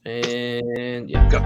And yeah, go.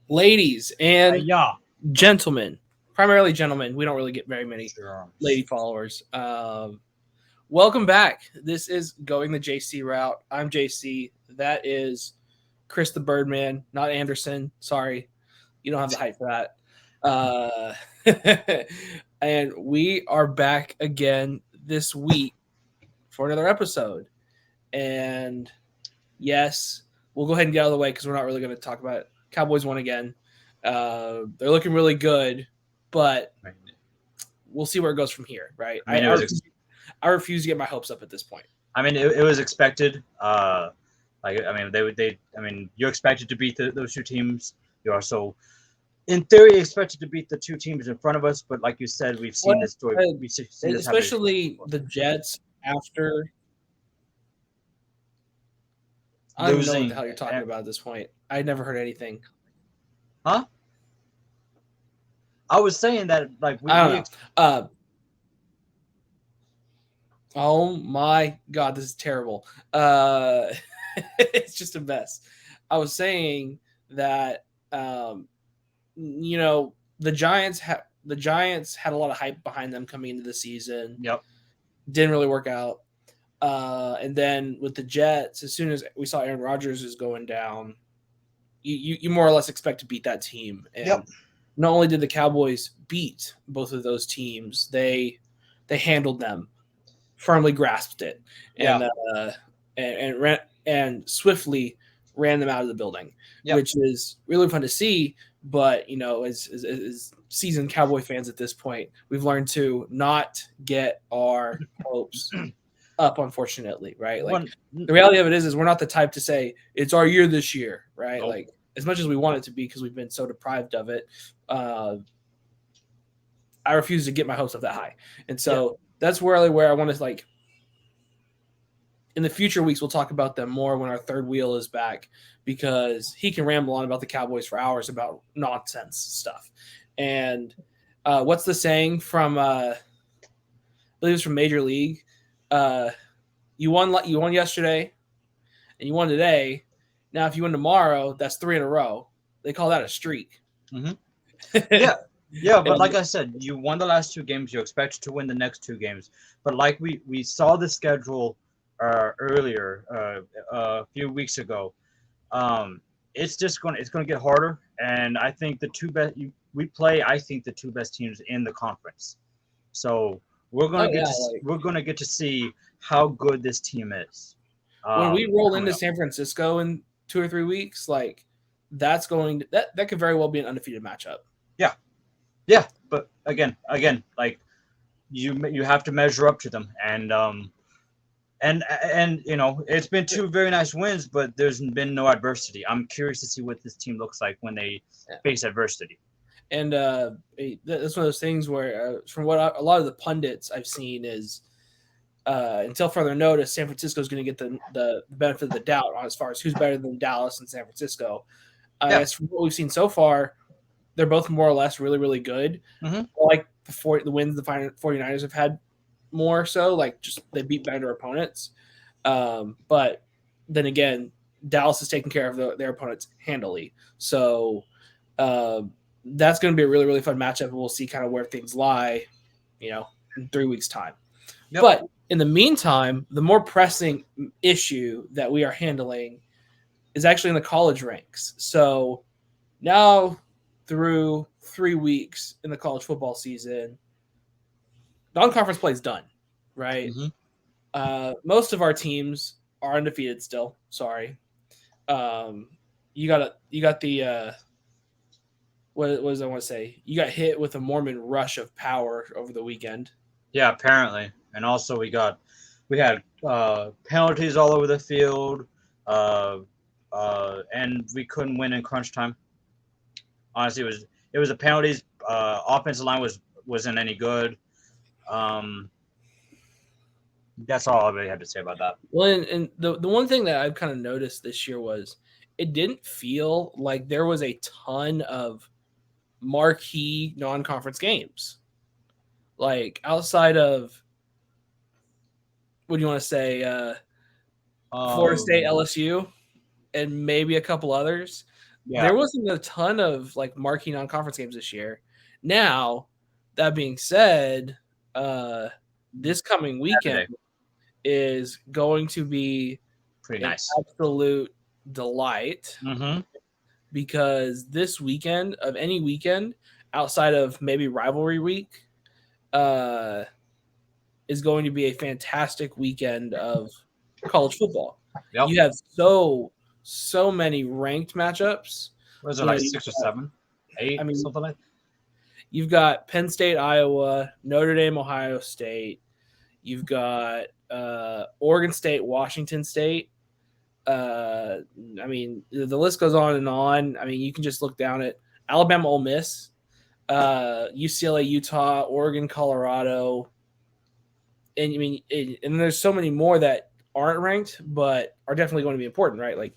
Ladies and Yeah. gentlemen, primarily gentlemen. We don't really get very many Sure. lady followers. Welcome back. This is Going the JC Route. I'm JC. That is Chris the Birdman, not Anderson. Sorry, you don't have the height for that. And we are back again this week for another episode. And yes, we'll go ahead and get out of the way because we're not really going to talk about it. Cowboys won again. They're looking really good, but we'll see where it goes from here, right? I mean, I refuse to get my hopes up at this point. I mean, it was expected. You're expected to beat those two teams. You're also, in theory, expected to beat the two teams in front of us. But like you said, we've seen this story. We've seen this happen Especially the Jets after. I don't even know what the hell you're talking about at this point. I never heard anything. Huh? I was saying that, like, I don't know. Oh my god, this is terrible. It's just a mess. I was saying that the Giants had a lot of hype behind them coming into the season. Yep. Didn't really work out. And then with the Jets, as soon as we saw Aaron Rodgers is going down, you more or less expect to beat that team. And yep. Not only did the Cowboys beat both of those teams, they handled them, firmly grasped it, and and swiftly ran them out of the building, which is really fun to see. But as seasoned Cowboy fans at this point, we've learned to not get our hopes up, unfortunately, right? Like the reality of it is we're not the type to say it's our year this year, right? Nope. Like as much as we want it to be because we've been so deprived of it, I refuse to get my hopes up that high. And so that's really where I want to, like, in the future weeks, we'll talk about them more when our third wheel is back, because he can ramble on about the Cowboys for hours about nonsense stuff. And what's the saying from, I believe it's from Major League? You won yesterday and you won today. Now, if you win tomorrow, that's 3 in a row. They call that a streak. Mm-hmm. Yeah, but like I said, you won the last 2 games. You expect to win the next 2 games. But like we saw the schedule earlier a few weeks ago, it's going to get harder. And I think the two best I think the 2 best teams in the conference. So we're going to get to see how good this team is. When we roll into San Francisco in 2 or 3 weeks, like that could very well be an undefeated matchup. Yeah, but again, like you have to measure up to them, and it's been 2 very nice wins, but there's been no adversity. I'm curious to see what this team looks like when they face adversity. And that's one of those things where, from what a lot of the pundits I've seen is, until further notice, San Francisco is going to get the benefit of the doubt on as far as who's better than Dallas and San Francisco. As from what we've seen so far, they're both more or less really, really good. Mm-hmm. Like the wins the 49ers have had more so, like just they beat better opponents. But then again, Dallas is taking care of their opponents handily. So that's going to be a really, really fun matchup, and we'll see kind of where things lie, in 3 weeks' time. Yep. But in the meantime, the more pressing issue that we are handling is actually in the college ranks. So now, through 3 weeks in the college football season, non-conference play is done, right? Mm-hmm. Most of our teams are undefeated still. Sorry. You got the what does I want to say? You got hit with a Mormon rush of power over the weekend. Yeah, apparently. And also we had penalties all over the field. and we couldn't win in crunch time. Honestly, it was the penalties. Offensive line wasn't any good. That's all I really had to say about that. Well, and the one thing that I've kind of noticed this year was it didn't feel like there was a ton of marquee non-conference games. Like outside of what do you want to say, Florida State, LSU, and maybe a couple others. Yeah. There wasn't a ton of like marquee non-conference games this year. Now, that being said, this coming weekend is going to be pretty nice, absolute delight. Mm-hmm. Because this weekend, of any weekend outside of maybe rivalry week, is going to be a fantastic weekend of college football. Yep. You have so many ranked matchups. Was it like 6 or 7, 8? I mean, something like that. You've got Penn State, Iowa, Notre Dame, Ohio State. You've got Oregon State, Washington State. I mean, the list goes on and on. I mean, you can just look down at Alabama, Ole Miss, UCLA, Utah, Oregon, Colorado. And I mean, and there's so many more that aren't ranked, but are definitely going to be important, right? Like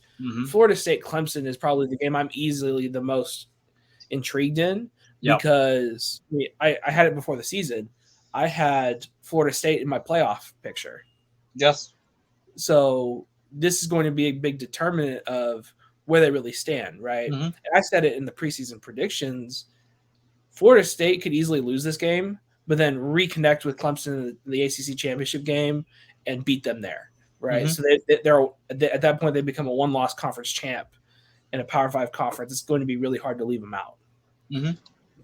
Florida State, Clemson is probably the game I'm easily the most intrigued in because I mean, I had it before the season. I had Florida State in my playoff picture. Yes. So this is going to be a big determinant of where they really stand, right? And I said it in the preseason predictions. Florida State could easily lose this game, but then reconnect with Clemson in the ACC championship game and beat them there, right? So they're at that point they become a one-loss conference champ in a Power 5 conference. It's going to be really hard to leave them out.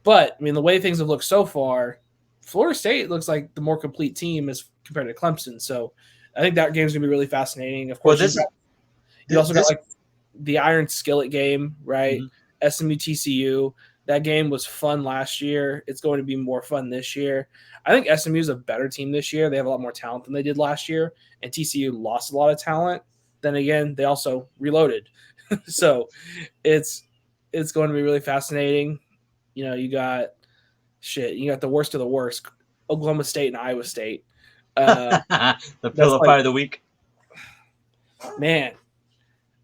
But I mean, the way things have looked so far, Florida State looks like the more complete team as compared to Clemson. So I think that game's gonna be really fascinating. Of course, you also got like the Iron Skillet game, right? SMU TCU. That game was fun last year. It's going to be more fun this year. I think SMU is a better team this year. They have a lot more talent than they did last year, and TCU lost a lot of talent. Then again, they also reloaded. So it's going to be really fascinating. You know, you got the worst of the worst, Oklahoma State and Iowa State. The pillow fight of the week. Man,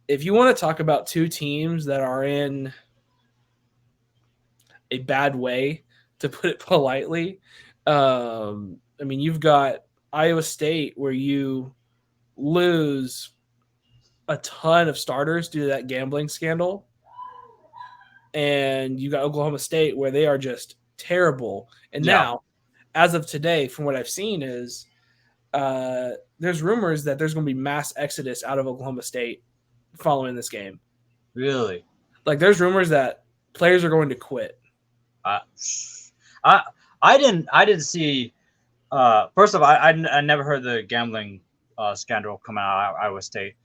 if you want to talk about two teams that are in a bad way, to put it politely, I mean, you've got Iowa State where you lose a ton of starters due to that gambling scandal. And you got Oklahoma State where they are just terrible. And now, as of today, from what I've seen is there's rumors that there's going to be mass exodus out of Oklahoma State following this game. Really? Like there's rumors that players are going to quit. I didn't see. First of all, I never heard the gambling scandal come out of Iowa State.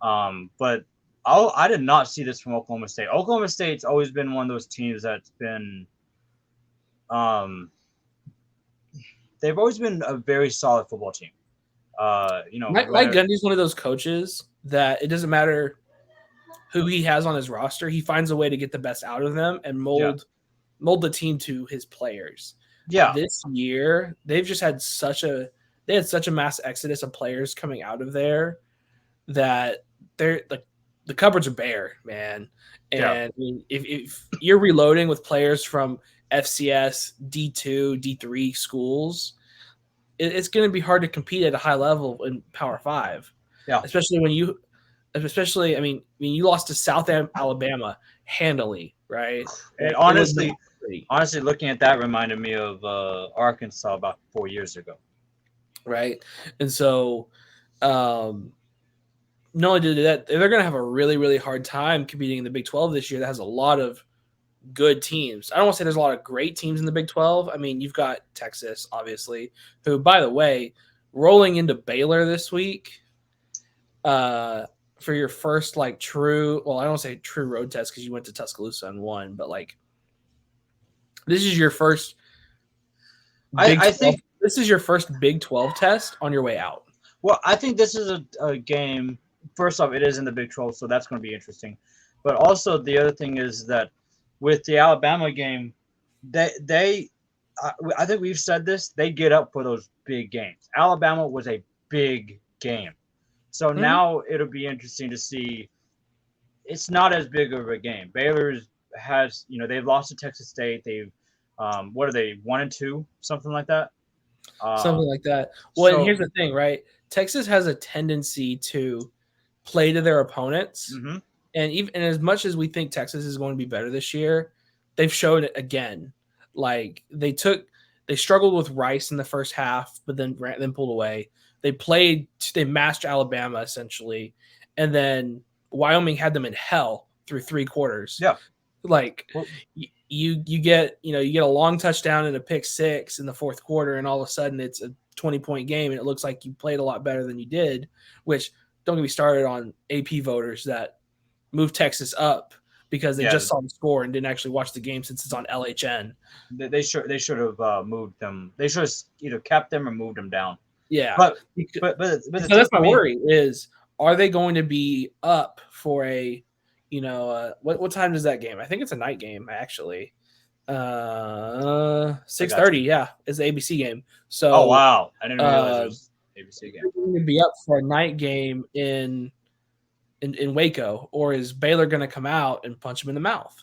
But I did not see this from Oklahoma State. Oklahoma State's always been one of those teams that's been, they've always been a very solid football team. Mike Gundy's one of those coaches that it doesn't matter who he has on his roster, he finds a way to get the best out of them and mold the team to his players. Yeah. This year, they've just had such a mass exodus of players coming out of there that they're like the cupboards are bare, man. And I mean, if you're reloading with players from FCS, D2, D3 schools, it's going to be hard to compete at a high level in Power 5. Yeah. Especially I mean, you lost to South Alabama handily, right? And honestly, looking at that reminded me of Arkansas about 4 years ago. Right. And so, not only did that, they're going to have a really, really hard time competing in the Big 12 this year. That has a lot of good teams. I don't want to say there's a lot of great teams in the Big 12. I mean, you've got Texas, obviously, who, by the way, rolling into Baylor this week for your first true, well, I don't want to say true road test because you went to Tuscaloosa and won, but this is your first. I think this is your first Big 12 test on your way out. Well, I think this is a game first off, it is in the Big 12, so that's going to be interesting. But also the other thing is that with the Alabama game, they I think we've said this. They get up for those big games. Alabama was a big game, so Mhm. now it'll be interesting to see. It's not as big of a game. Baylor's has they've lost to Texas State. They've what are they 1-2 something like that. Something like that. Well, and here's So the thing, right? Texas has a tendency to play to their opponents, mhm. and even and as much as we think Texas is going to be better this year, they've showed it again. Like they struggled with Rice in the first half, but then pulled away. They matched Alabama essentially, and then Wyoming had them in hell through 3 quarters. Yeah. Like Well, you get you get a long touchdown and a pick six in the fourth quarter, and all of a sudden it's a 20-point game, and it looks like you played a lot better than you did. Which don't get me started on AP voters that moved Texas up because they yeah, just saw the score and didn't actually watch the game since it's on LHN. they should have moved them. They should have either kept them or moved them down. Yeah, But but the so that's thing my for me, worry is, are they going to be up for a what time is that game? I think it's a night game actually. 6:30. Yeah, it's the ABC game. oh So wow, I didn't realize it uh, was ABC game. they're going to be up for a night game in Waco, or is Baylor going to come out and punch them in the mouth?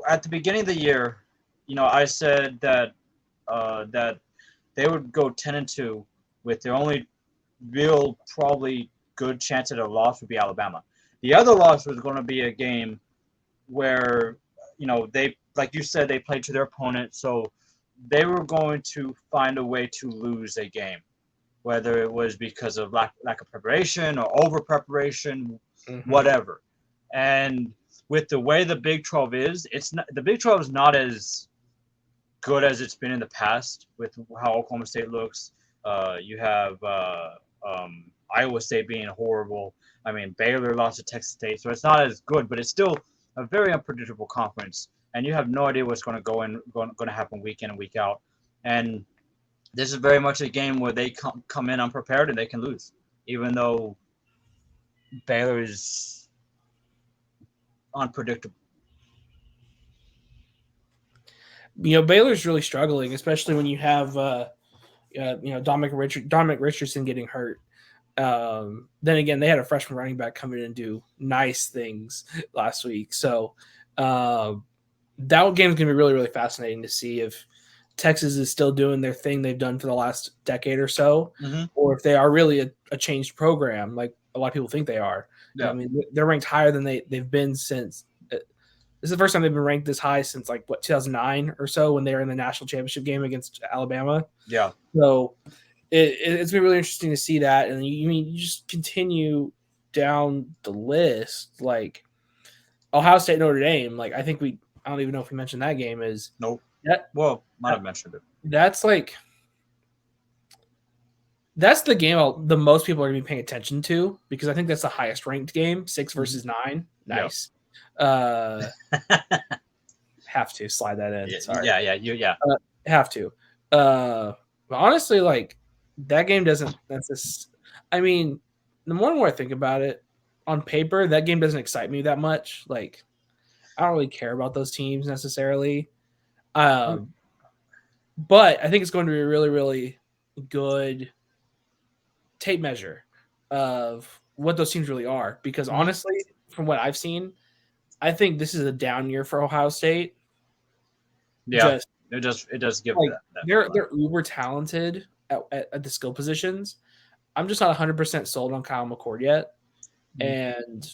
At the beginning of the year, I said that that they would go 10-2 with their only real probably good chance at a loss would be Alabama. The other loss was going to be a game where they, like you said, they played to their opponent, so they were going to find a way to lose a game, whether it was because of lack of preparation or over preparation, whatever. And with the way the Big 12 is, the Big 12 is not as good as it's been in the past with how Oklahoma State looks. You have Iowa State being horrible. I mean, Baylor lost to Texas State, so it's not as good, but it's still a very unpredictable conference, and you have no idea what's going to happen week in and week out. And this is very much a game where they come in unprepared and they can lose, even though Baylor is unpredictable. Baylor's really struggling, especially when you have Dominic Richardson getting hurt. Then again, they had a freshman running back come in and do nice things last week. So that game is going to be really, really fascinating to see if Texas is still doing their thing they've done for the last decade or so, or if they are really a changed program like a lot of people think they are. Yeah. I mean, they're ranked higher than they've been since. This is the first time they've been ranked this high since 2009 or so, when they were in the national championship game against Alabama. Yeah. So it's been really interesting to see that, and you just continue down the list, like Ohio State, Notre Dame. Like I don't even know if we mentioned that game. Is nope. That, well, might have mentioned it. That's the game the most people are going to be paying attention to, because I think that's the highest ranked game, 6 versus 9. Nice. Yep. Have to slide that in. Sorry. Yeah. Have to. But honestly, that game doesn't. I mean, the more and more I think about it, on paper, that game doesn't excite me that much. I don't really care about those teams necessarily. But I think it's going to be a really, really good tape measure of what those teams really are. Because honestly, from what I've seen, I think this is a down year for Ohio State. Yeah, it does give that. They're uber talented at the skill positions. I'm just not 100% sold on Kyle McCord yet, and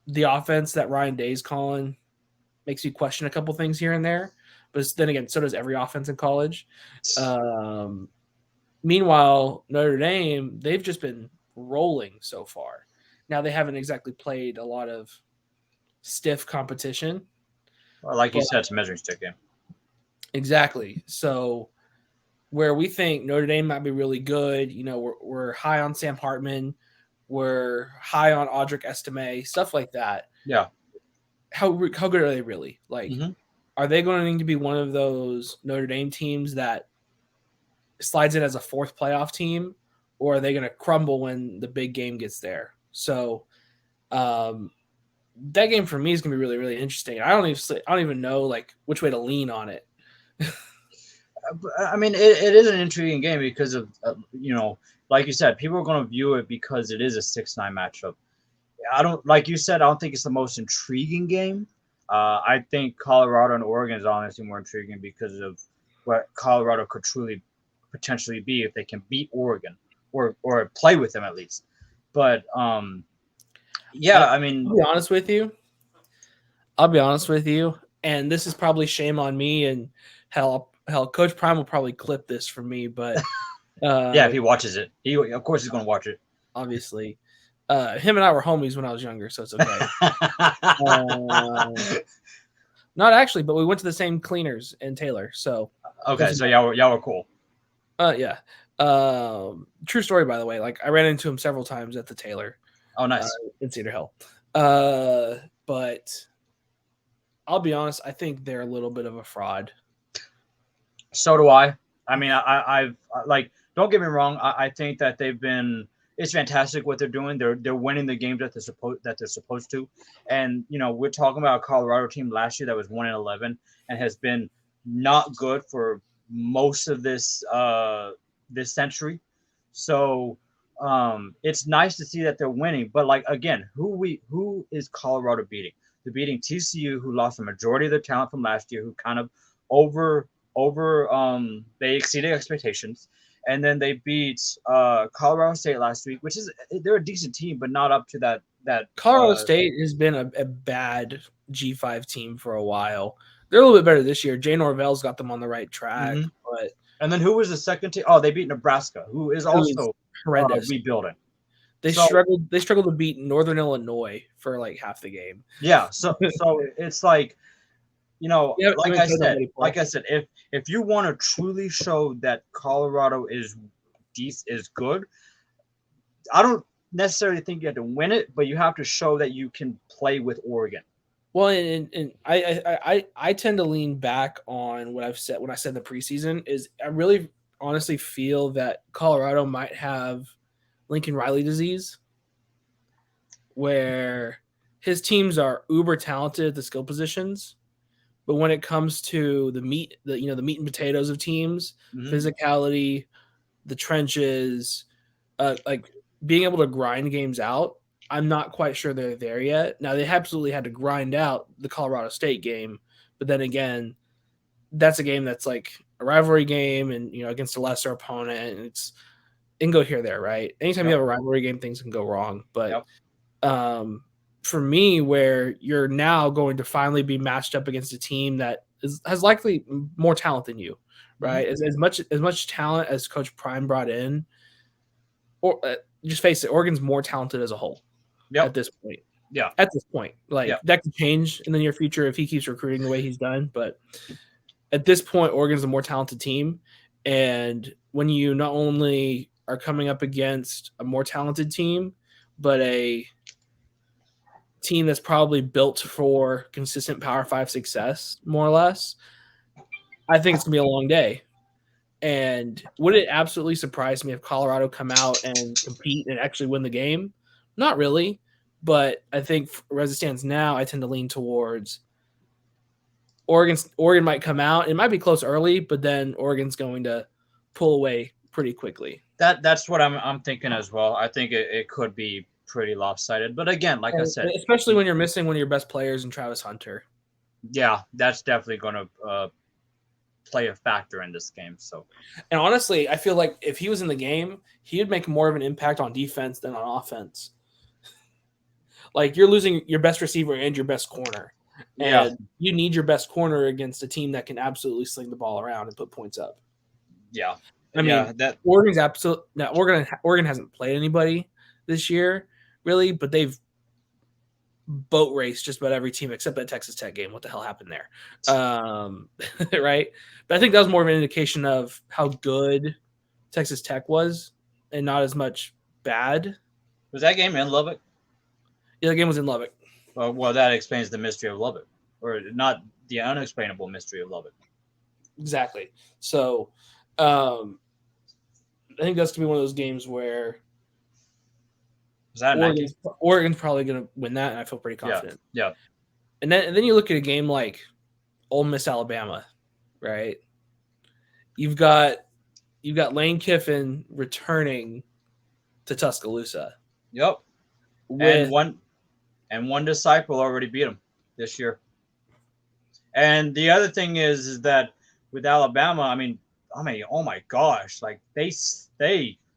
the offense that Ryan Day's calling makes me question a couple things here and there. But then again, so does every offense in college. Meanwhile, Notre Dame, they've just been rolling so far. Now they haven't exactly played a lot of stiff competition. Well, like you said, it's a measuring stick game. Exactly. So where we think Notre Dame might be really good, we're high on Sam Hartman, we're high on Audric Estime, stuff like that. Yeah. How good are they really? Are they going to be one of those Notre Dame teams that slides in as a fourth playoff team, or are they going to crumble when the big game gets there? So that game for me is going to be really, really interesting. I don't even know like which way to lean on it. I mean, it is an intriguing game because of like you said, people are going to view it because it is a 6-9 matchup. I don't like you said. I don't think it's the most intriguing game. I think Colorado and Oregon is honestly more intriguing because of what Colorado could truly potentially be if they can beat Oregon or play with them at least. But yeah, I mean, I'll be honest with you. I'll be honest with you, and this is probably shame on me, and hell, Coach Prime will probably clip this for me, but yeah, if he watches it, he of course he's going to watch it. obviously, him and I were homies when I was younger, so it's okay. Not actually, but we went to the same cleaners in Taylor, so okay, so y'all were cool. Yeah. True story, by the way. Like I ran into him several times at the Taylor. Oh, nice. In Cedar Hill. But I'll be honest, I think they're a little bit of a fraud. So do I. I mean, I've like, don't get me wrong. I think that it's fantastic what they're doing. They're winning the games that they're supposed to. And we're talking about a Colorado team last year that was 1-11 and has been not good for most of this century. So it's nice to see that they're winning. But like again, who is Colorado beating? They're beating TCU, who lost the majority of their talent from last year, who kind of they exceeded expectations. And then they beat Colorado State last week, which is they're a decent team, but not up to that. Colorado State has been a bad G5 team for a while. They're a little bit better this year. Jay Norvell's got them on the right track, but and then who was the second team? Oh, they beat Nebraska, who is also horrendous rebuilding. They struggled to beat Northern Illinois for like half the game. Yeah, so it's like like I said, if you want to truly show that Colorado is good, I don't necessarily think you have to win it, but you have to show that you can play with Oregon. Well, and I tend to lean back on what I've said when I said in the preseason is I really honestly feel that Colorado might have Lincoln Riley disease, where his teams are uber talented at the skill positions, but when it comes to the meat and potatoes of teams, physicality, the trenches, like being able to grind games out, I'm not quite sure they're there yet. Now, they absolutely had to grind out the Colorado State game, but then again, that's a game that's like a rivalry game and, against a lesser opponent, and it can go here or there, right? Anytime you have a rivalry game, things can go wrong. But for me, where you're now going to finally be matched up against a team that has likely more talent than you, right? As much talent as Coach Prime brought in, or just face it, Oregon's more talented as a whole at this point. Yeah. At this point. That could change in the near future if he keeps recruiting the way he's done. But at this point, Oregon's a more talented team. And when you not only are coming up against a more talented team, but a team that's probably built for consistent Power 5 success, more or less, I think it's going to be a long day. And would it absolutely surprise me if Colorado come out and compete and actually win the game? Not really. But I think as it stands now, I tend to lean towards Oregon might come out. It might be close early, but then Oregon's going to pull away pretty quickly. That's what I'm thinking as well. I think it could be pretty lopsided. But again, like I said, especially when you're missing one of your best players in Travis Hunter. Yeah, that's definitely going to play a factor in this game. So, and honestly, I feel like if he was in the game, he would make more of an impact on defense than on offense. Like you're losing your best receiver and your best corner. And you need your best corner against a team that can absolutely sling the ball around and put points up. Yeah. I mean, that Oregon's absolute. Now, Oregon hasn't played anybody this year, really, but they've boat raced just about every team except that Texas Tech game. What the hell happened there? Right? But I think that was more of an indication of how good Texas Tech was and not as much bad. Was that game in Lubbock? Yeah, the game was in Lubbock. Well, that explains the mystery of Lubbock, or not the unexplainable mystery of Lubbock. Exactly. So, I think that's gonna be one of those games where Is that a Nike? Oregon's probably gonna win that, and I feel pretty confident. Yeah. And then you look at a game like Ole Miss Alabama, right? You've got Lane Kiffin returning to Tuscaloosa. Yep. With and one disciple already beat him this year. And the other thing is that with Alabama, I mean, oh my gosh, like they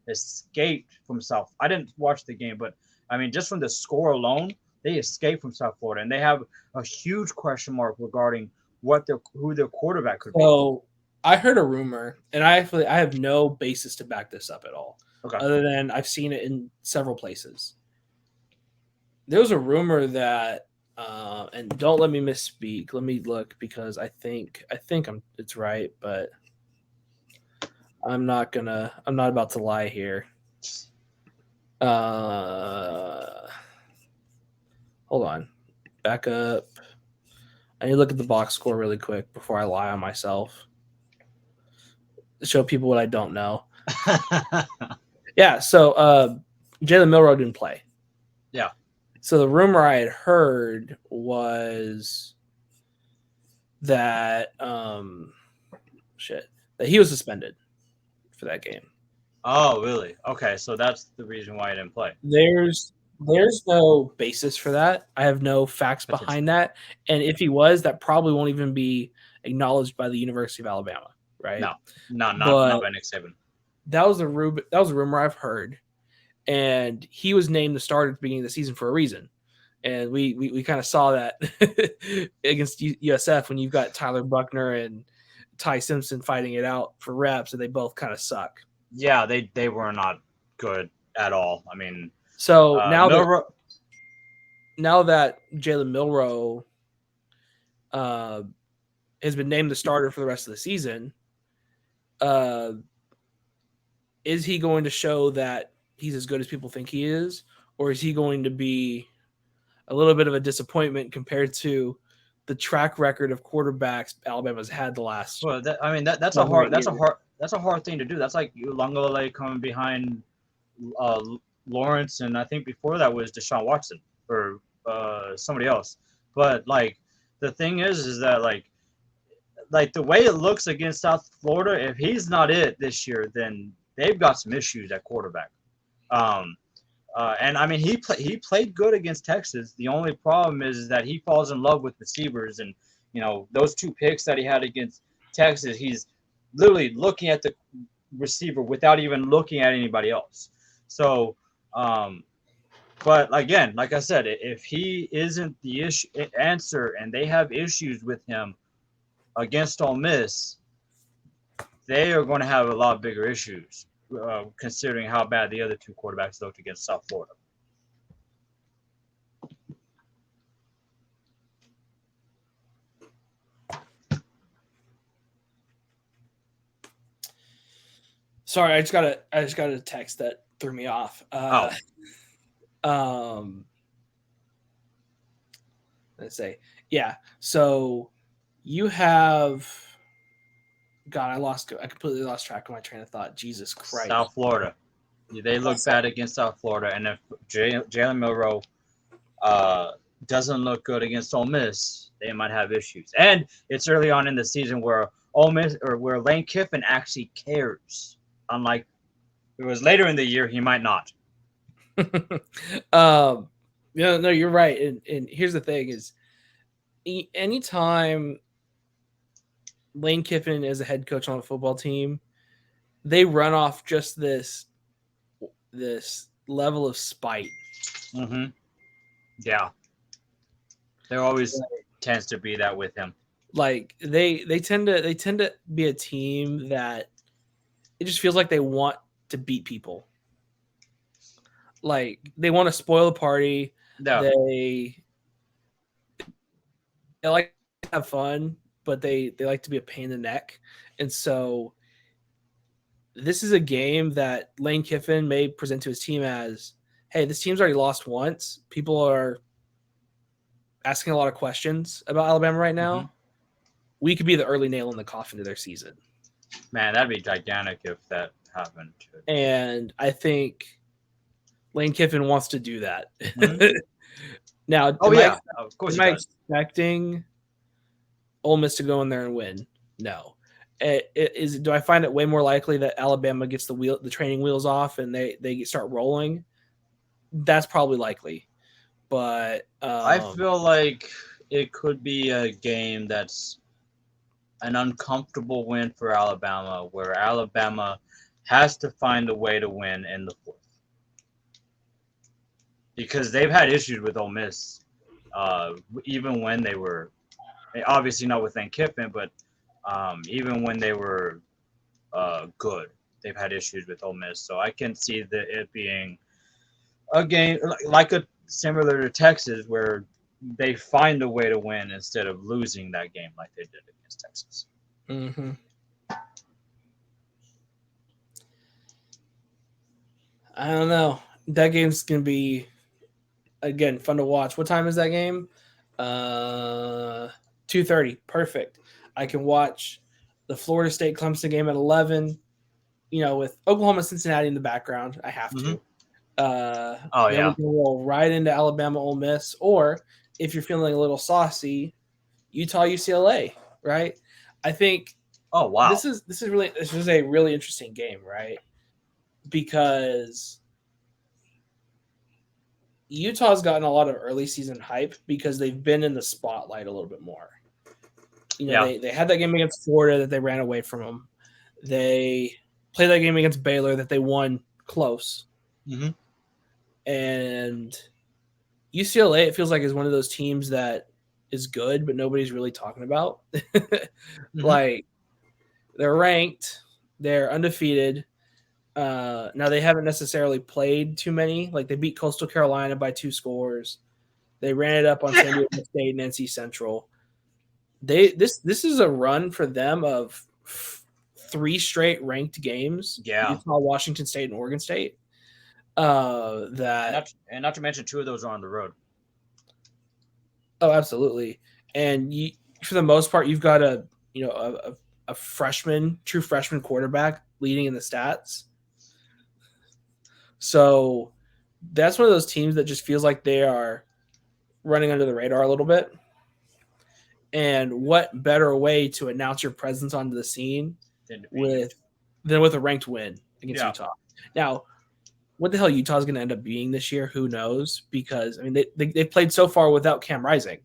escaped from South. I didn't watch the game, but I mean, just from the score alone, they escaped from South Florida, and they have a huge question mark regarding who their quarterback could be. So I heard a rumor, and I have no basis to back this up at all, other than I've seen it in several places. There was a rumor that, and don't let me misspeak. Let me look because I think it's right, but I'm not about to lie here. Hold on, back up. I need to look at the box score really quick before I lie on myself. Show people what I don't know. Yeah, so Jalen Milroe didn't play. Yeah. So the rumor I had heard was that that he was suspended for that game. Oh, really? Okay, so that's the reason why he didn't play. There's no basis for that. I have no facts behind that. And if he was, that probably won't even be acknowledged by the University of Alabama, right? No, not by Nick Saban. That was a rumor I've heard. And he was named the starter at the beginning of the season for a reason. And we kind of saw that against USF when you've got Tyler Buckner and Ty Simpson fighting it out for reps, and they both kind of suck. Yeah, they were not good at all. I mean, so now that Jalen Milroe has been named the starter for the rest of the season, is he going to show that he's as good as people think he is, or is he going to be a little bit of a disappointment compared to the track record of quarterbacks Alabama's had the last? Well, that's a hard thing to do. That's like Longolele coming behind Lawrence, and I think before that was Deshaun Watson or somebody else. But like the thing is that like the way it looks against South Florida, if he's not it this year, then they've got some issues at quarterback. And I mean, he played good against Texas. The only problem is that he falls in love with receivers, and those 2 picks that he had against Texas, he's literally looking at the receiver without even looking at anybody else. So, but again, like I said, if he isn't the answer and they have issues with him against Ole Miss, they are going to have a lot bigger issues. Considering how bad the other 2 quarterbacks looked against South Florida. Sorry, I just got a text that threw me off. Let's say, yeah. So you have. God, I completely lost track of my train of thought. Jesus Christ. South Florida. They look bad against South Florida. And if Jalen Milroe doesn't look good against Ole Miss, they might have issues. And it's early on in the season where Ole Miss or where Lane Kiffin actually cares. Unlike if it was later in the year, he might not. No, you're right. And here's the thing is anytime Lane Kiffin is a head coach on a football team, they run off just this level of spite. Mm-hmm. Yeah. There always tends to be that with him. Like they tend to be a team that it just feels like they want to beat people. Like they want to spoil the party. No. They like to have fun, but they like to be a pain in the neck. And so this is a game that Lane Kiffin may present to his team as, hey, this team's already lost once. People are asking a lot of questions about Alabama right now. Mm-hmm. We could be the early nail in the coffin to their season. Man, that'd be gigantic if that happen to it. And I think Lane Kiffin wants to do that. Mhm. Now, Oh yeah, of course am he I does. expecting Ole Miss to go in there and win? No. Do I find it way more likely that Alabama gets the training wheels off and they start rolling? That's probably likely, but I feel like it could be a game that's an uncomfortable win for Alabama, where Alabama has to find a way to win in the fourth, because they've had issues with Ole Miss, even when they were obviously not with Lane Kiffin, but even when they were good, they've had issues with Ole Miss. So I can see it being a game like a similar to Texas, where they find a way to win instead of losing that game like they did against Texas. mm-hmm. I don't know. That game's gonna be again fun to watch. What time is that game? 2:30. Perfect. I can watch the Florida State Clemson game at 11. With Oklahoma Cincinnati in the background, I have Mm-hmm. to. Oh Then we yeah. can roll right into Alabama Ole Miss, or if you're feeling a little saucy, Utah UCLA. Right? I think Oh wow. this is a really interesting game, right? Because Utah's gotten a lot of early season hype because they've been in the spotlight a little bit more. Yeah. They had that game against Florida that they ran away from them. They played that game against Baylor that they won close. Mm-hmm. And UCLA, it feels like, is one of those teams that is good, but nobody's really talking about. Mm-hmm. Like, they're ranked, they're undefeated. Now, they haven't necessarily played too many. Like, they beat Coastal Carolina by 2 scores. They ran it up on San Diego State and NC Central. This is a run for them of 3 straight ranked games: Yeah. Utah, Washington State, and Oregon State. And That not to mention 2 of those are on the road. Oh, absolutely. And for the most part, you've got a true freshman quarterback leading in the stats. So that's one of those teams that just feels like they are running under the radar a little bit. And what better way to announce your presence onto the scene than with a ranked win against Utah? Now, what the hell Utah's going to end up being this year? Who knows? Because I mean, they played so far without Cam Rising.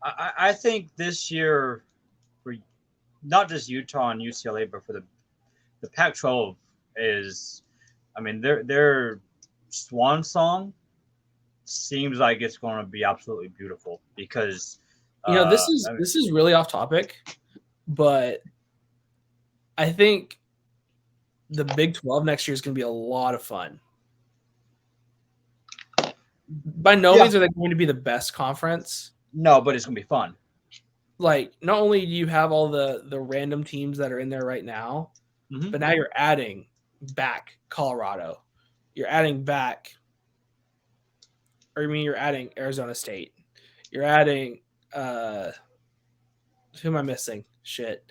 I think this year, for not just Utah and UCLA, but for the Pac-12 is, I mean, their swan song seems like it's going to be absolutely beautiful because This I mean, this is really off topic, but I think the Big 12 next year is going to be a lot of fun. By no means are they going to be the best conference. No, but it's going to be fun. Like, not only do you have all the random teams that are in there right now, but now you're adding back Colorado. You're adding back, you're adding Arizona State. You're adding, who am I missing? Shit.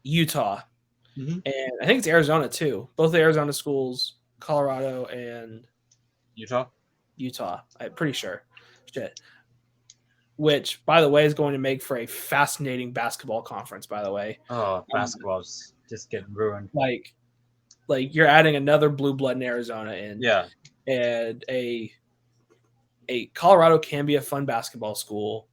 Utah. Mm-hmm. And I think it's Arizona too. Both the Arizona schools, Colorado and Utah. I'm pretty sure. Shit. Which, by the way, is going to make for a fascinating basketball conference, by the way. Oh, basketball's just getting ruined. Like you're adding another blue blood in Arizona in. Yeah. And a Colorado can be a fun basketball school.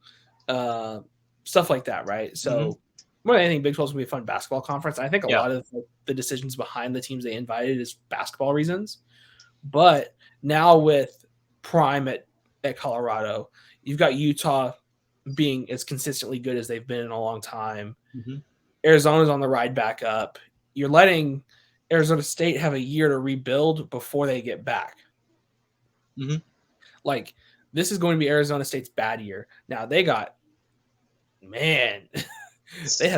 Stuff like that, right? So more than anything, Big 12 is going to be a fun basketball conference. I think a lot of the decisions behind the teams they invited is basketball reasons. But now with Prime at Colorado, you've got Utah being as consistently good as they've been in a long time. Mm-hmm. Arizona's on the ride back up. You're letting Arizona State have a year to rebuild before they get back. Mm-hmm. Like, this is going to be Arizona State's bad year. Now, they had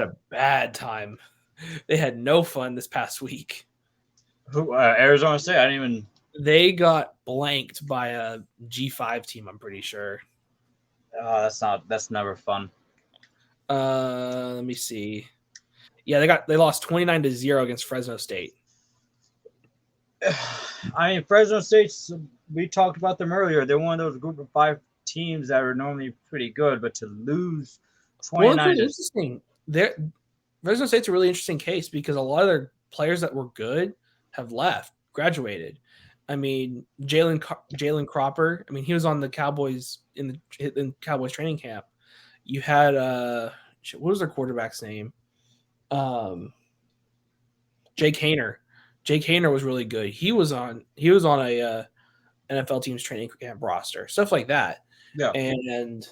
a bad time. They had no fun this past week. Who? Arizona State? I didn't even. They got blanked by a G5 team, I'm pretty sure. That's never fun. Let me see. Yeah, they lost 29-0 against Fresno State. I mean, Fresno State. We talked about them earlier. They're one of those group of 5 teams that are normally pretty good, but to lose Well, it's 29 really to interesting. Fresno State's a really interesting case because a lot of their players that were good have left, graduated. I mean, Jalen Cropper. I mean, he was on the Cowboys in Cowboys training camp. You had what was their quarterback's name? Jake Hayner. Jake Hayner was really good. He was on a NFL team's training camp roster, stuff like that. yeah. And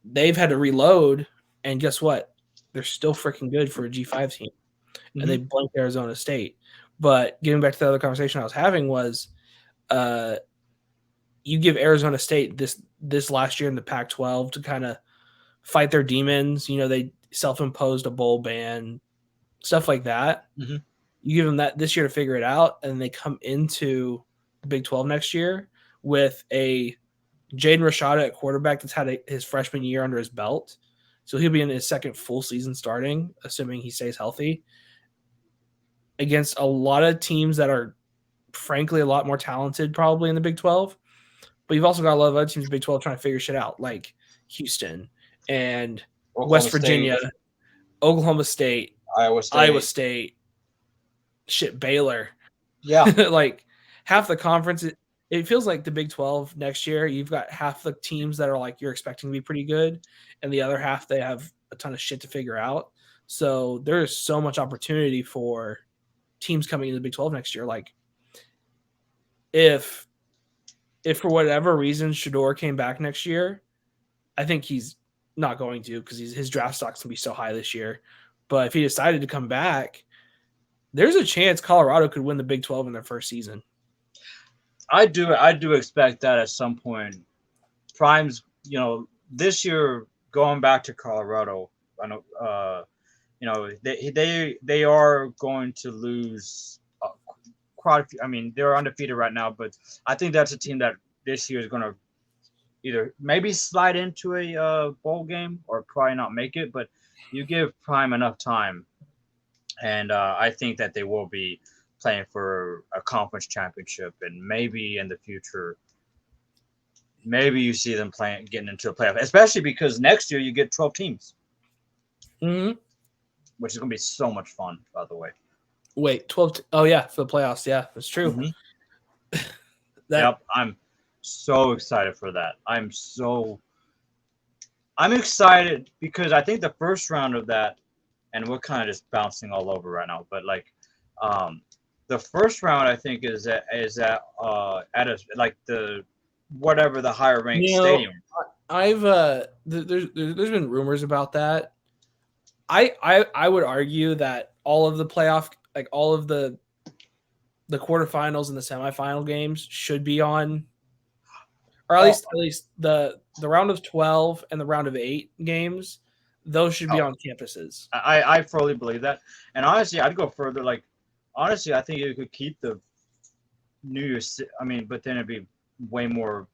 they've had to reload. And guess what? They're still freaking good for a G5 team, and they blanked Arizona State. But getting back to the other conversation I was having was, you give Arizona State this last year in the Pac-12 to kind of fight their demons. You know, they self-imposed a bowl ban, stuff like that. Mm-hmm. You give them that this year to figure it out, and they come into the Big 12 next year with a Jaden Rashada at quarterback that's had his freshman year under his belt. So he'll be in his second full season starting, assuming he stays healthy, against a lot of teams that are, frankly, a lot more talented probably in the Big 12. But you've also got a lot of other teams in the Big 12 trying to figure shit out, like Houston and West Virginia, Oklahoma State, Iowa State, shit, Baylor. Yeah. Like half the conference, it feels like the Big 12 next year, you've got half the teams that are like you're expecting to be pretty good, and the other half, they have a ton of shit to figure out. So there is so much opportunity for teams coming into the Big 12 next year. Like if for whatever reason Shador came back next year, I think he's not going to because his draft stock's going to be so high this year. But if he decided to come back, there's a chance Colorado could win the Big 12 in their first season. I do expect that at some point. Prime's, this year going back to Colorado, I know, they are going to lose quite a few. I mean, they're undefeated right now, but I think that's a team that this year is going to either maybe slide into a bowl game or probably not make it. But you give Prime enough time, and I think that they will be playing for a conference championship, and maybe in the future, maybe you see them getting into a playoff, especially because next year you get 12 teams, which is going to be so much fun, by the way. Wait, 12? Oh yeah, for the playoffs. Yeah, that's true. Mm-hmm. Yep, I'm so excited for that. I'm excited because I think the first round of that, and we're kind of just bouncing all over right now, but like, the first round I think is at like the whatever the higher ranked stadium. I've there's been rumors about that. I would argue that all of the playoff, like all of the quarterfinals and the semifinal games should be on, or at least the round of 12 and the round of 8 games, those should be on campuses. I fully believe that, and honestly, I'd go further. Like, honestly, I think you could keep the New Year's. I mean, but then it'd be way more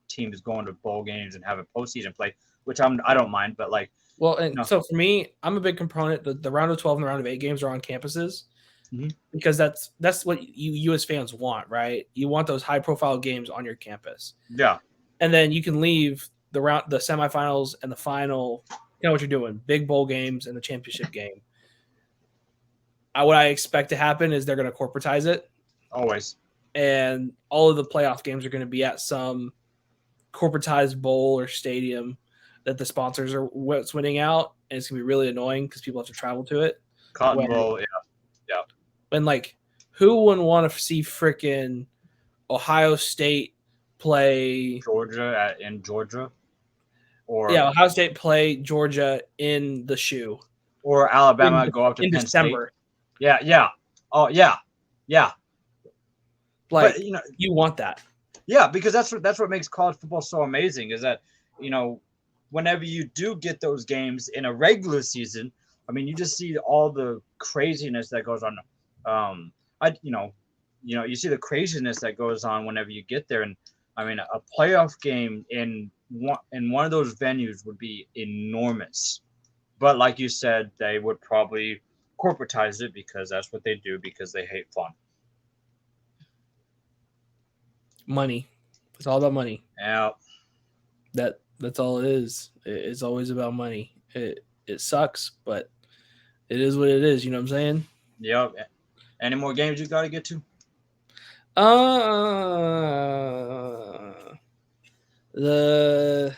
teams going to bowl games and having postseason play, which I don't mind. But like, well, and so for me, I'm a big component. The round of 12 and the round of 8 games are on campuses because that's what you as fans want, right? You want those high profile games on your campus. Yeah, and then you can leave the semifinals and the final. You know what you're doing: big bowl games and the championship game. What I expect to happen is they're going to corporatize it. Always. And all of the playoff games are going to be at some corporatized bowl or stadium that the sponsors are what's winning out. And it's going to be really annoying because people have to travel to it. Cotton Bowl, yeah. And like, who wouldn't want to see freaking Ohio State play Georgia in Georgia? Or Ohio State play Georgia in the shoe. Or Alabama go up to Penn December. State. Yeah. Oh, yeah. Like, but, you want that. Yeah, because that's what makes college football so amazing is that, whenever you do get those games in a regular season, I mean, you just see all the craziness that goes on. You see the craziness that goes on whenever you get there. And I mean, a playoff game in one of those venues would be enormous. But like you said, they would probably corporatize it because that's what they do because they hate fun. Money. It's all about money. Yeah. That's all it is. It's always about money. It sucks, but it is what it is. You know what I'm saying? Yep. Any more games you got to get to? Uh, the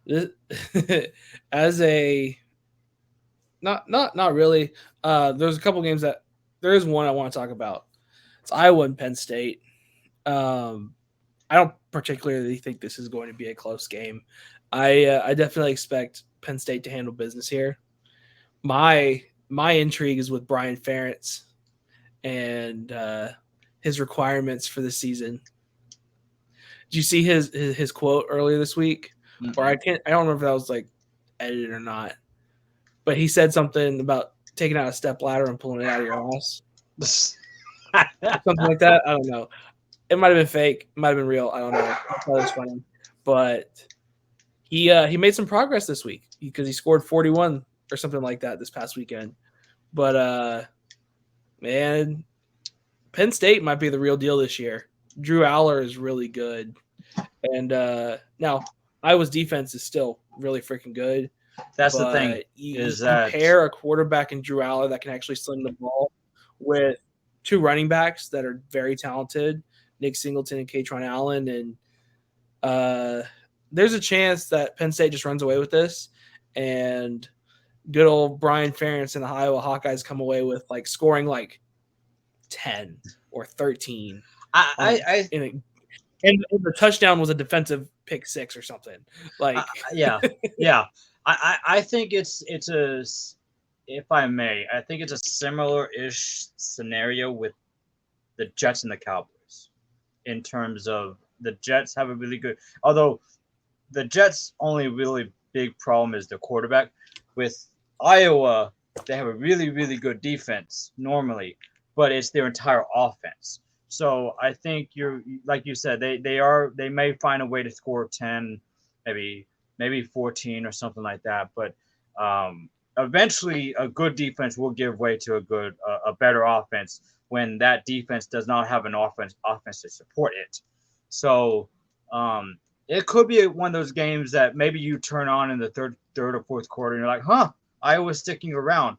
this, as a not really. There's a couple games that there is one I want to talk about. It's Iowa and Penn State. Um, I don't particularly think this is going to be a close game. I definitely expect Penn State to handle business here. My intrigue is with Brian Ferentz and his requirements for the season. Did you see his quote earlier this week? Or I don't know if that was like edited or not, but he said something about taking out a step ladder and pulling it out of your ass, something like that. I don't know. It might have been fake, it might have been real. I don't know. I thought it was funny, but he made some progress this week because he scored 41 or something like that this past weekend. But man, Penn State might be the real deal this year. Drew Aller is really good, and now Iowa's defense is still really freaking good. That's the thing. You pair a quarterback in Drew Aller that can actually sling the ball with two running backs that are very talented, Nick Singleton and Katron Allen, and there's a chance that Penn State just runs away with this, and good old Brian Ferentz and the Iowa Hawkeyes come away with like scoring like 10 or 13. And the touchdown was a defensive pick six or something. Like yeah. I think it's a, if I may, I think it's a similar-ish scenario with the Jets and the Cowboys in terms of the Jets have a really good, although the Jets' only really big problem is the quarterback. With Iowa, they have a really, really good defense normally, but it's their entire offense. So I think you're, like you said, they may find a way to score 10, maybe 14 or something like that. But eventually, a good defense will give way to a better offense when that defense does not have an offense to support it. So it could be one of those games that maybe you turn on in the third or fourth quarter, and you're like, "Huh, Iowa's sticking around,"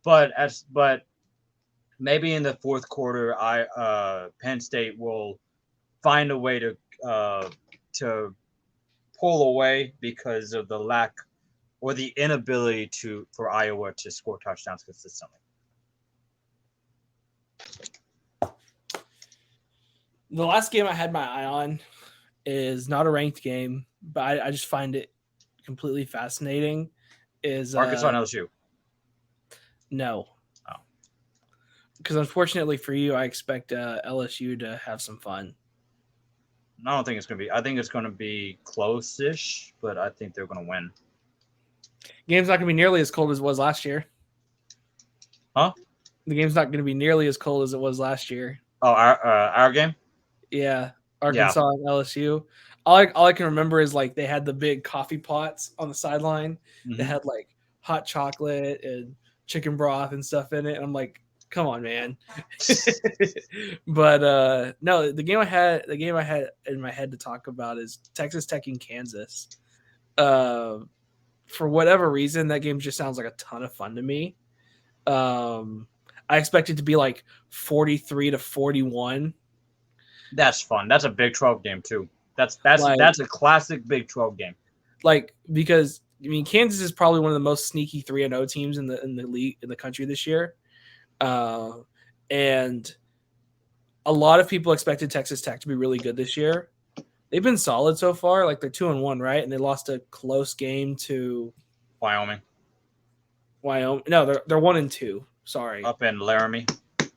but maybe in the fourth quarter, Penn State will find a way to pull away because of the lack or the inability for Iowa to score touchdowns consistently. The last game I had my eye on is not a ranked game, but I just find it completely fascinating. Is Arkansas and LSU? No. Because unfortunately for you, I expect LSU to have some fun. I don't think it's going to be. I think it's going to be close-ish, but I think they're going to win. Game's not going to be nearly as cold as it was last year. Huh? The game's not going to be nearly as cold as it was last year. Oh, our game? Yeah, Arkansas and LSU. All I can remember is like they had the big coffee pots on the sideline. Mm-hmm. They had like hot chocolate and chicken broth and stuff in it. And I'm like, come on, man. But no, the game I had in my head to talk about is Texas Tech and Kansas. For whatever reason, that game just sounds like a ton of fun to me. I expect it to be like 43-41. That's fun. That's a Big 12 game too. That's a classic Big 12 game. Like, because I mean, Kansas is probably one of the most sneaky 3-0 teams in the league in the country this year. And a lot of people expected Texas Tech to be really good this year. They've been solid so far. Like they're 2-1, right? And they lost a close game to Wyoming. No, they're 1-2. Sorry, up in Laramie.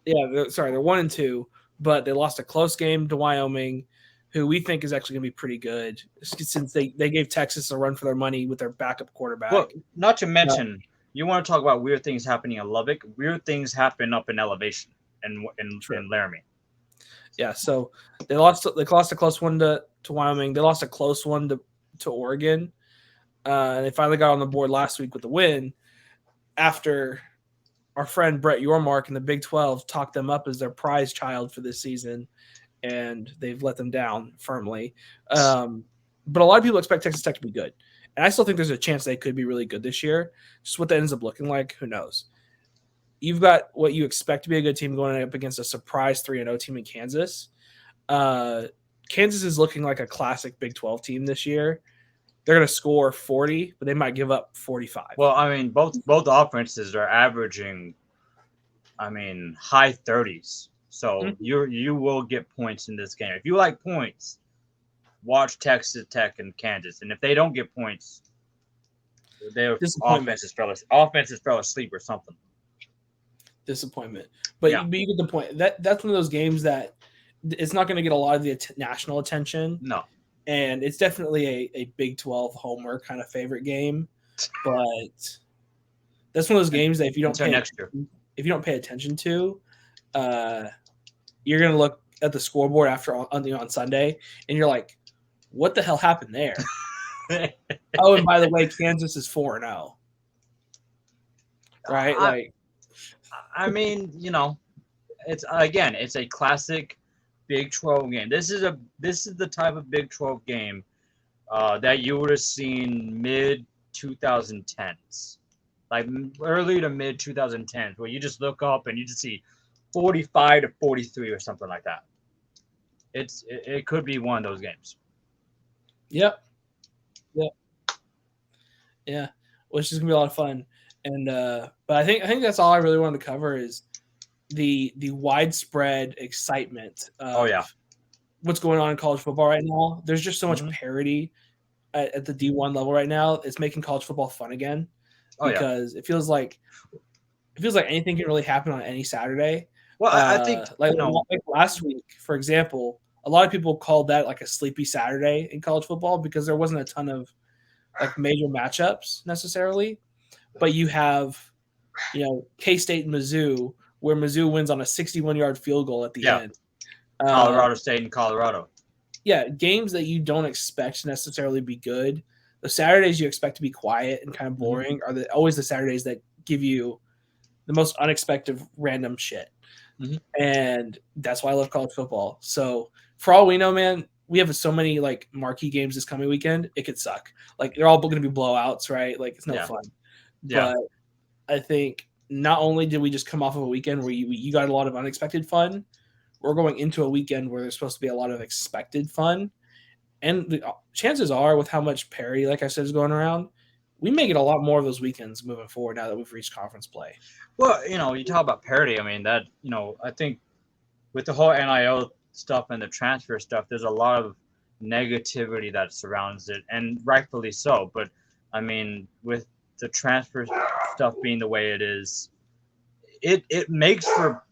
Yeah, they're 1-2, but they lost a close game to Wyoming, who we think is actually going to be pretty good since they gave Texas a run for their money with their backup quarterback. Well, not to mention. You want to talk about weird things happening in Lubbock? Weird things happen up in elevation in Laramie. Yeah, so they lost a close one to Wyoming. They lost a close one to Oregon. And they finally got on the board last week with the win after our friend Brett Yormark in the Big 12 talked them up as their prize child for this season, and they've let them down firmly. But a lot of people expect Texas Tech to be good. And I still think there's a chance they could be really good this year. Just what that ends up looking like, who knows? You've got what you expect to be a good team going up against a surprise 3-0 team in Kansas. Kansas is looking like a classic Big 12 team this year. They're going to score 40, but they might give up 45. Well, I mean, both offenses are averaging, high 30s. So you will get points in this game. If you like points, watch Texas Tech and Kansas. And if they don't get points, their offenses fell asleep or something. Disappointment. But you get the point. That's one of those games that it's not going to get a lot of the national attention. No. And it's definitely a Big 12 homer kind of favorite game. But that's one of those games that if you don't pay attention to, you're going to look at the scoreboard on Sunday, and you're like, what the hell happened there? Oh, and by the way, Kansas is 4-0. Right? It's a classic Big 12 game. This is the type of Big 12 game that you would have seen mid 2010s, like early to mid 2010s, where you just look up and you just see 45 to 43 or something like that. It could be one of those games. Yep. Yeah, which is gonna be a lot of fun. And but I think that's all I really wanted to cover is the widespread excitement of what's going on in college football right now. There's just so much parity at the D1 level right now. It's making college football fun again because it feels like anything can really happen on any Saturday. Well, I think like last week, for example, a lot of people called that like a sleepy Saturday in college football because there wasn't a ton of like major matchups necessarily, but you have, K-State and Mizzou, where Mizzou wins on a 61-yard field goal at the end. Colorado State and Colorado. Yeah, games that you don't expect to necessarily be good. The Saturdays you expect to be quiet and kind of boring are always the Saturdays that give you the most unexpected random shit. And that's why I love college football. So for all we know, man, we have so many like marquee games this coming weekend. It could suck. Like they're all going to be blowouts, right? Like it's no fun. Yeah. But I think not only did we just come off of a weekend where you got a lot of unexpected fun, we're going into a weekend where there's supposed to be a lot of expected fun. And the chances are, with how much parity, like I said, is going around, we may get a lot more of those weekends moving forward now that we've reached conference play. Well, you talk about parity. I mean, that, I think with the whole NIL stuff and the transfer stuff, there's a lot of negativity that surrounds it, and rightfully so. But, I mean, with the transfer stuff being the way it is, it makes for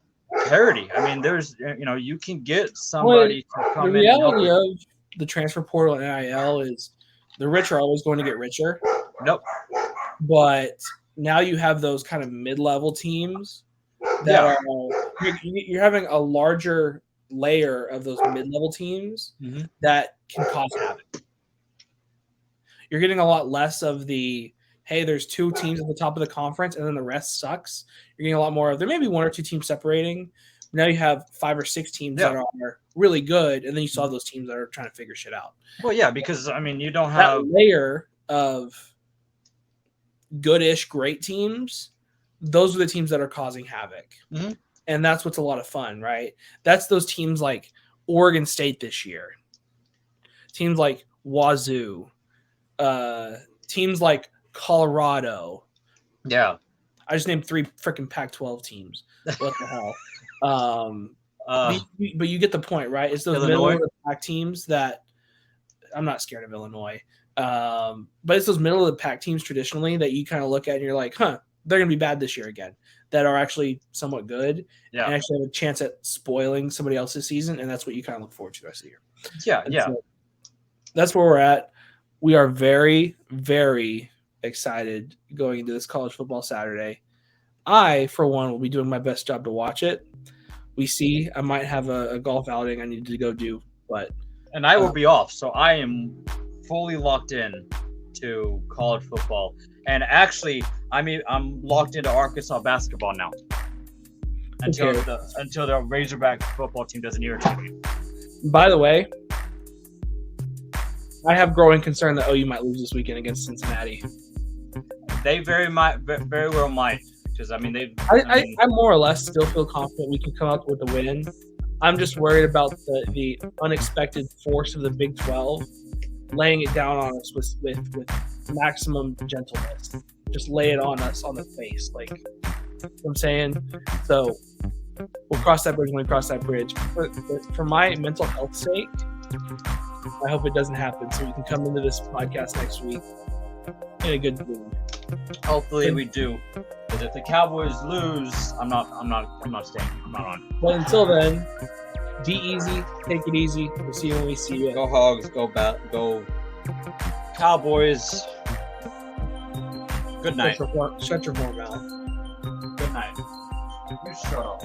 parity. I mean, there's, you can get somebody to come in. The reality of the transfer portal and NIL is the rich are always going to get richer. Nope. But now you have those kind of mid-level teams that are you're having a larger layer of those mid-level teams that can cause havoc. You're getting a lot less of the, hey, there's two teams at the top of the conference and then the rest sucks. You're getting a lot more of, there may be one or two teams separating. Now you have 5 or 6 teams that are really good, and then you saw those teams that are trying to figure shit out. Well, yeah, because, I mean, you don't have that layer of goodish, great teams. Those are the teams that are causing havoc. And that's what's a lot of fun, right? That's those teams like Oregon State this year. Teams like Wazoo. Teams like Colorado. Yeah. I just named 3 freaking Pac-12 teams. What the hell? But you get the point, right? It's those middle of the pack teams that I'm not scared of Illinois. But it's those middle of the pack teams traditionally that you kind of look at and you're like, they're going to be bad this year again. That are actually somewhat good and actually have a chance at spoiling somebody else's season. And that's what you kind of look forward to the rest of the year. So that's where we're at. We are very, very excited going into this college football Saturday. I, for one, will be doing my best job to watch it. We see. I might have a golf outing I need to go do, and I will be off, so I am fully locked in to college football. And actually, I mean, I'm locked into Arkansas basketball now. Until the Razorback football team doesn't irritate me. By the way, I have growing concern that OU might lose this weekend against Cincinnati. They very well might, because I mean I more or less still feel confident we can come out with a win. I'm just worried about the unexpected force of the Big 12 laying it down on us with maximum gentleness. Just lay it on us on the face, like, you know what I'm saying. So we'll cross that bridge when we cross that bridge. For my mental health sake, I hope it doesn't happen, so we can come into this podcast next week in a good mood. Hopefully we do. Because if the Cowboys lose, I'm not staying. I'm not on. But until then, be easy, take it easy. We'll see you when we see you. Go Hogs, go Cowboys. Good night. Shut your horn mouth. Good night. You shut up.